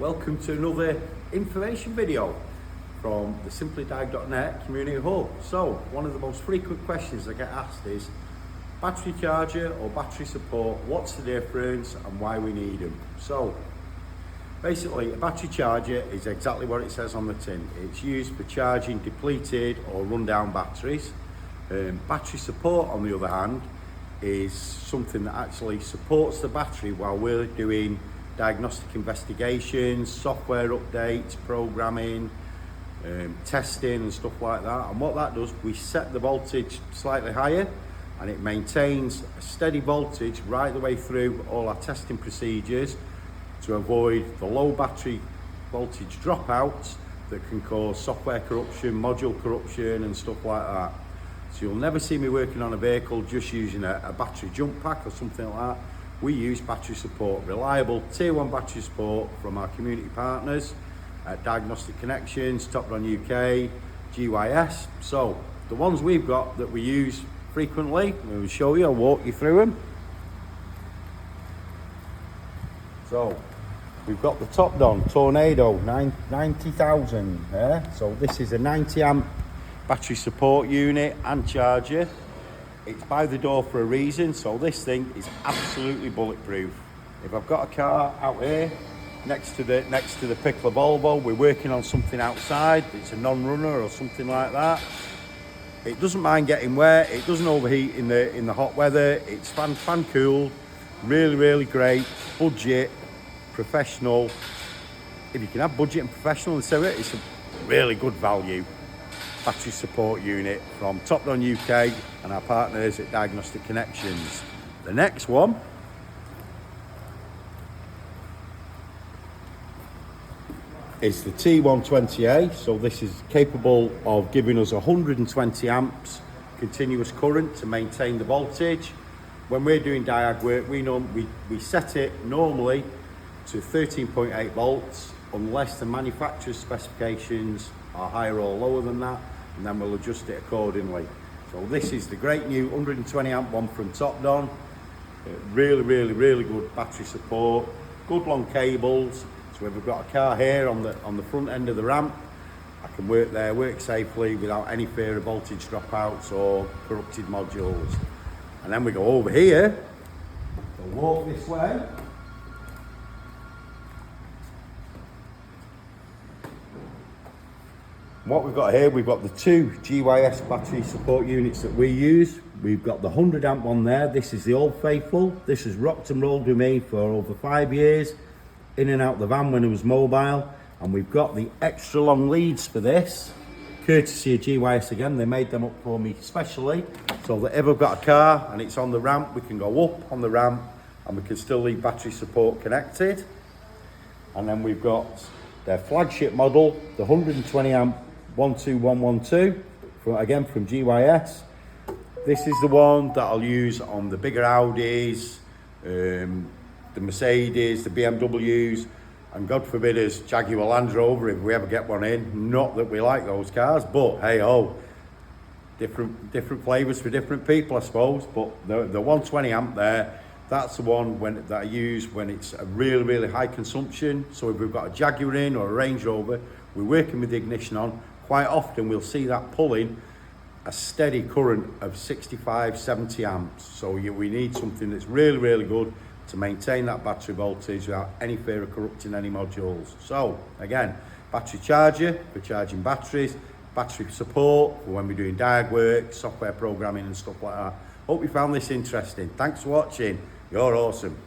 Welcome to another information video from the SimplyDiag Network Community Hub. So, one of the most frequent questions I get asked is battery charger or battery support, what's the difference and why we need them? So, basically a battery charger is exactly what it says on the tin. It's used for charging depleted or run-down batteries. Battery support, on the other hand, is something that actually supports the battery while we're doing diagnostic investigations, software updates, programming, testing and stuff like that. And what that does, we set the voltage slightly higher and it maintains a steady voltage right the way through all our testing procedures to avoid the low battery voltage dropouts that can cause software corruption, module corruption and stuff like that. So you'll never see me working on a vehicle just using a battery jump pack or something like that. We use battery support, reliable tier 1 battery support from our community partners at Diagnostic Connections, Topon UK, Gys. So the ones we've got that we use frequently, we'll show you, I'll walk you through them. So we've got the Topon Tornado 90,000 there. So this is a 90 amp battery support unit and charger. It's by the door for a reason, so this thing is absolutely bulletproof. If I've got a car out here next to the Pickler Volvo, we're working on something outside, it's a non-runner or something like that, it doesn't mind getting wet, it doesn't overheat in the hot weather, it's fan cooled, really great, budget, professional. If you can have budget and professional and so it's a really good value battery support unit from Topon UK and our partners at Diagnostic Connections. The next one is the T120A. So this is capable of giving us 120 amps continuous current to maintain the voltage. When we're doing diag work, we set it normally to 13.8 volts unless the manufacturer's specifications are higher or lower than that, and then we'll adjust it accordingly. So this is the great new 120 amp one from Topon. Really good battery support, good long cables. So if we've got a car here on the front end of the ramp, I can work there, work safely without any fear of voltage dropouts or corrupted modules. And then we go over here, we'll walk this way. What we've got here, we've got the two Gys battery support units that we use. We've got the 100 amp one there. This is the Old Faithful. This has rocked and rolled with me for over 5 years, in and out the van when it was mobile. And we've got the extra long leads for this, courtesy of Gys again. They made them up for me specially, so that if I've got a car and it's on the ramp, we can go up on the ramp and we can still leave battery support connected. And then we've got their flagship model, the 120 amp 12112, again from Gys. This is the one that I'll use on the bigger Audis, the Mercedes, the BMWs, and God forbid us Jaguar Land Rover if we ever get one in. Not that we like those cars, but hey ho, different flavours for different people, I suppose. But the 120 amp there, that's the one that I use when it's a really high consumption. So if we've got a Jaguar in or a Range Rover, we're working with the ignition on. Quite often we'll see that pulling a steady current of 65-70 amps. So we need something that's really good to maintain that battery voltage without any fear of corrupting any modules. So again, battery charger for charging batteries, battery support for when we're doing diag work, software programming and stuff like that. Hope you found this interesting. Thanks for watching. You're awesome.